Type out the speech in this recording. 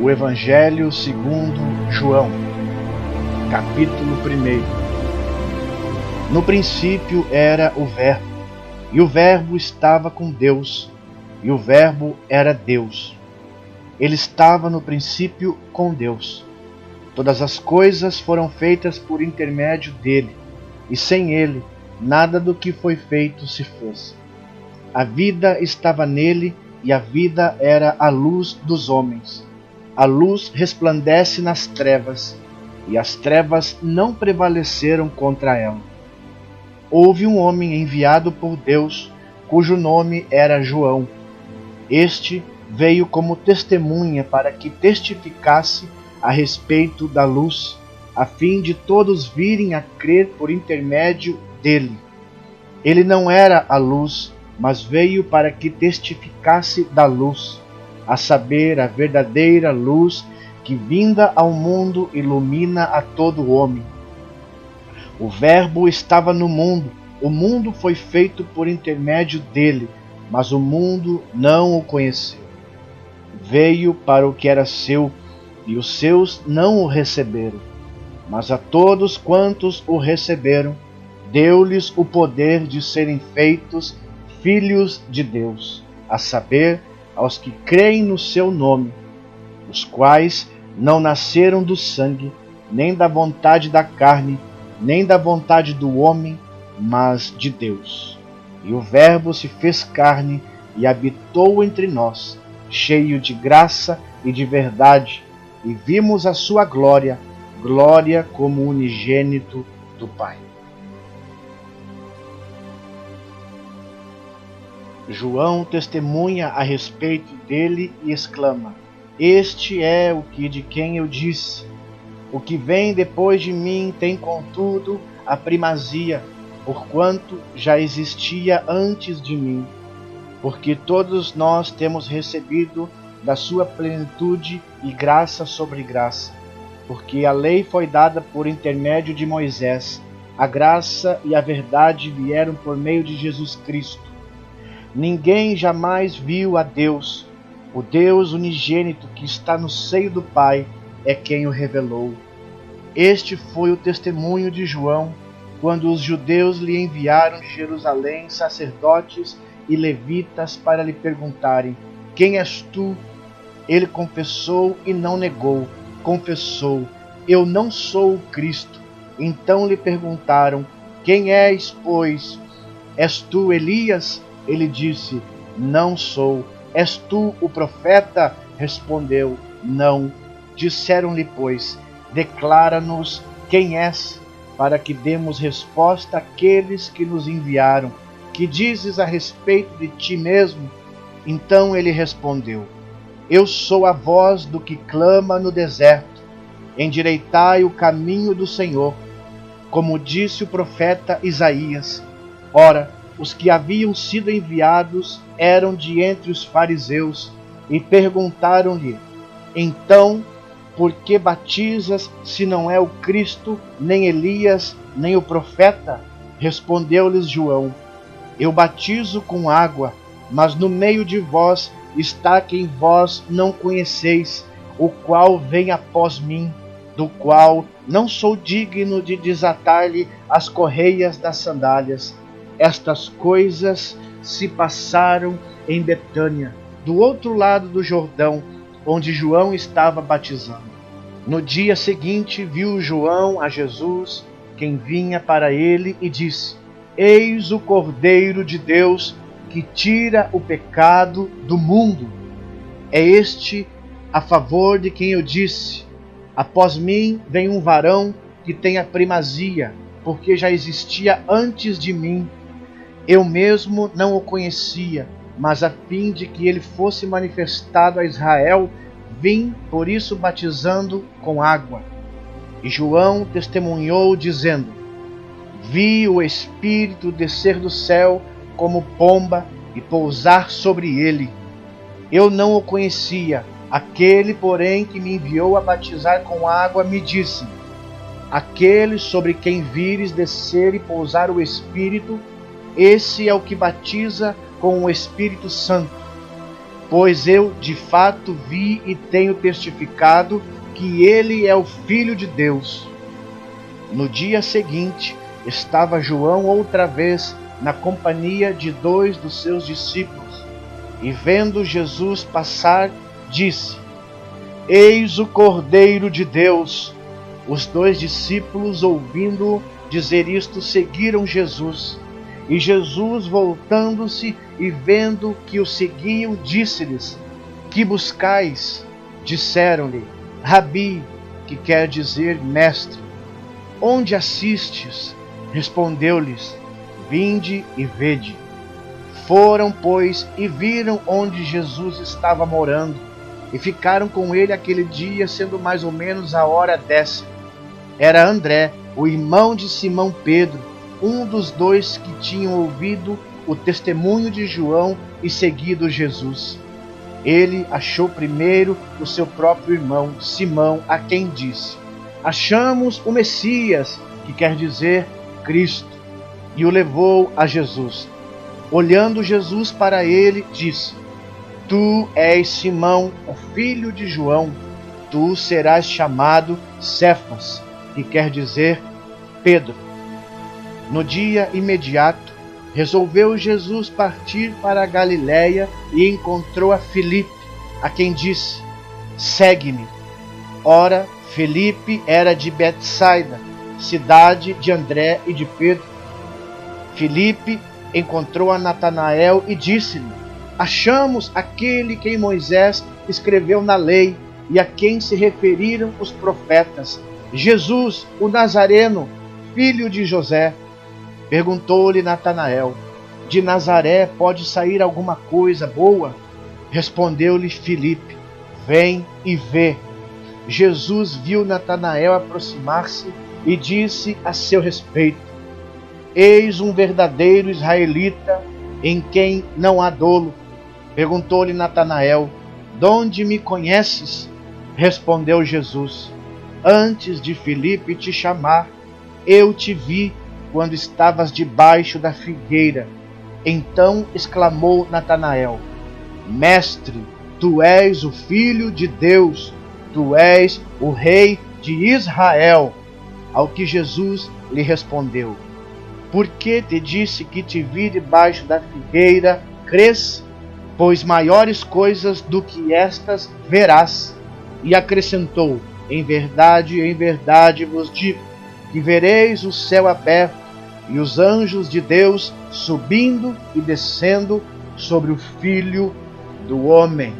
O Evangelho segundo João, capítulo 1. No princípio era o Verbo, e o Verbo estava com Deus, e o Verbo era Deus. Ele estava no princípio com Deus. Todas as coisas foram feitas por intermédio dele, e sem ele, nada do que foi feito se fez. A vida estava nele, e a vida era a luz dos homens. A luz resplandece nas trevas, e as trevas não prevaleceram contra ela. Houve um homem enviado por Deus, cujo nome era João. Este veio como testemunha para que testificasse a respeito da luz, a fim de todos virem a crer por intermédio dele. Ele não era a luz, mas veio para que testificasse da luz, a saber, a verdadeira luz que, vinda ao mundo, ilumina a todo homem. O Verbo estava no mundo, o mundo foi feito por intermédio dele, mas o mundo não o conheceu. Veio para o que era seu, e os seus não o receberam. Mas a todos quantos o receberam, deu-lhes o poder de serem feitos filhos de Deus, a saber, aos que creem no seu nome, os quais não nasceram do sangue, nem da vontade da carne, nem da vontade do homem, mas de Deus. E o Verbo se fez carne e habitou entre nós, cheio de graça e de verdade, e vimos a sua glória, glória como unigênito do Pai. João testemunha a respeito dele e exclama: Este é o que de quem eu disse: o que vem depois de mim tem, contudo, a primazia, porquanto já existia antes de mim. Porque todos nós temos recebido da sua plenitude e graça sobre graça. Porque a lei foi dada por intermédio de Moisés, a graça e a verdade vieram por meio de Jesus Cristo. Ninguém jamais viu a Deus. O Deus unigênito que está no seio do Pai é quem o revelou. Este foi o testemunho de João, quando os judeus lhe enviaram de Jerusalém sacerdotes e levitas para lhe perguntarem: Quem és tu? Ele confessou e não negou. Confessou: Eu não sou o Cristo. Então lhe perguntaram: Quem és, pois? És tu Elias? Ele disse: Não sou. És tu o profeta? Respondeu: Não. Disseram-lhe, pois: Declara-nos quem és, para que demos resposta àqueles que nos enviaram. Que dizes a respeito de ti mesmo? Então ele respondeu: Eu sou a voz do que clama no deserto: Endireitai o caminho do Senhor. Como disse o profeta Isaías. Ora, os que haviam sido enviados eram de entre os fariseus, e perguntaram-lhe: Então, por que batizas, se não é o Cristo, nem Elias, nem o profeta? Respondeu-lhes João: Eu batizo com água, mas no meio de vós está quem vós não conheceis, o qual vem após mim, do qual não sou digno de desatar-lhe as correias das sandálias. Estas coisas se passaram em Betânia, do outro lado do Jordão, onde João estava batizando. No dia seguinte viu João a Jesus, quem vinha para ele, e disse: Eis o Cordeiro de Deus, que tira o pecado do mundo. É este a favor de quem eu disse: Após mim vem um varão que tem a primazia, porque já existia antes de mim. Eu mesmo não o conhecia, mas a fim de que ele fosse manifestado a Israel, vim por isso batizando com água. E João testemunhou, dizendo: Vi o Espírito descer do céu como pomba e pousar sobre ele. Eu não o conhecia. Aquele, porém, que me enviou a batizar com água, me disse: Aquele sobre quem vires descer e pousar o Espírito, esse é o que batiza com o Espírito Santo. pois eu de fato vi e tenho testificado que ele é o Filho de Deus. No dia seguinte, estava João outra vez na companhia de 2 dos seus discípulos, e vendo Jesus passar, disse: Eis o Cordeiro de Deus. Os 2 discípulos, ouvindo-o dizer isto, seguiram Jesus. E Jesus, voltando-se e vendo que o seguiam, disse-lhes: Que buscais? Disseram-lhe: Rabi, que quer dizer mestre. Onde assistes? Respondeu-lhes: Vinde e vede. Foram, pois, e viram onde Jesus estava morando, e ficaram com ele aquele dia, sendo mais ou menos a hora 10. Era André, o irmão de Simão Pedro, um dos 2 que tinham ouvido o testemunho de João e seguido Jesus. Ele achou primeiro o seu próprio irmão, Simão, a quem disse: Achamos o Messias, que quer dizer Cristo, e o levou a Jesus. Olhando Jesus para ele, disse: Tu és Simão, o filho de João, tu serás chamado Cefas, que quer dizer Pedro. No dia imediato, resolveu Jesus partir para a Galiléia e encontrou a Filipe, a quem disse: Segue-me. Ora, Filipe era de Betsaida, cidade de André e de Pedro. Filipe encontrou a Natanael e disse-lhe: Achamos aquele que Moisés escreveu na lei e a quem se referiram os profetas, Jesus, o Nazareno, filho de José. Perguntou-lhe Natanael: De Nazaré pode sair alguma coisa boa? Respondeu-lhe Filipe: Vem e vê. Jesus viu Natanael aproximar-se e disse a seu respeito: Eis um verdadeiro israelita, em quem não há dolo. Perguntou-lhe Natanael: Donde me conheces? Respondeu Jesus: Antes de Filipe te chamar, eu te vi quando estavas debaixo da figueira. Então exclamou Natanael: Mestre, tu és o Filho de Deus, tu és o Rei de Israel. Ao que Jesus lhe respondeu: Por que te disse que te vi debaixo da figueira, crês? Pois maiores coisas do que estas verás. E acrescentou: em verdade vos digo, que vereis o céu aberto e os anjos de Deus subindo e descendo sobre o Filho do Homem.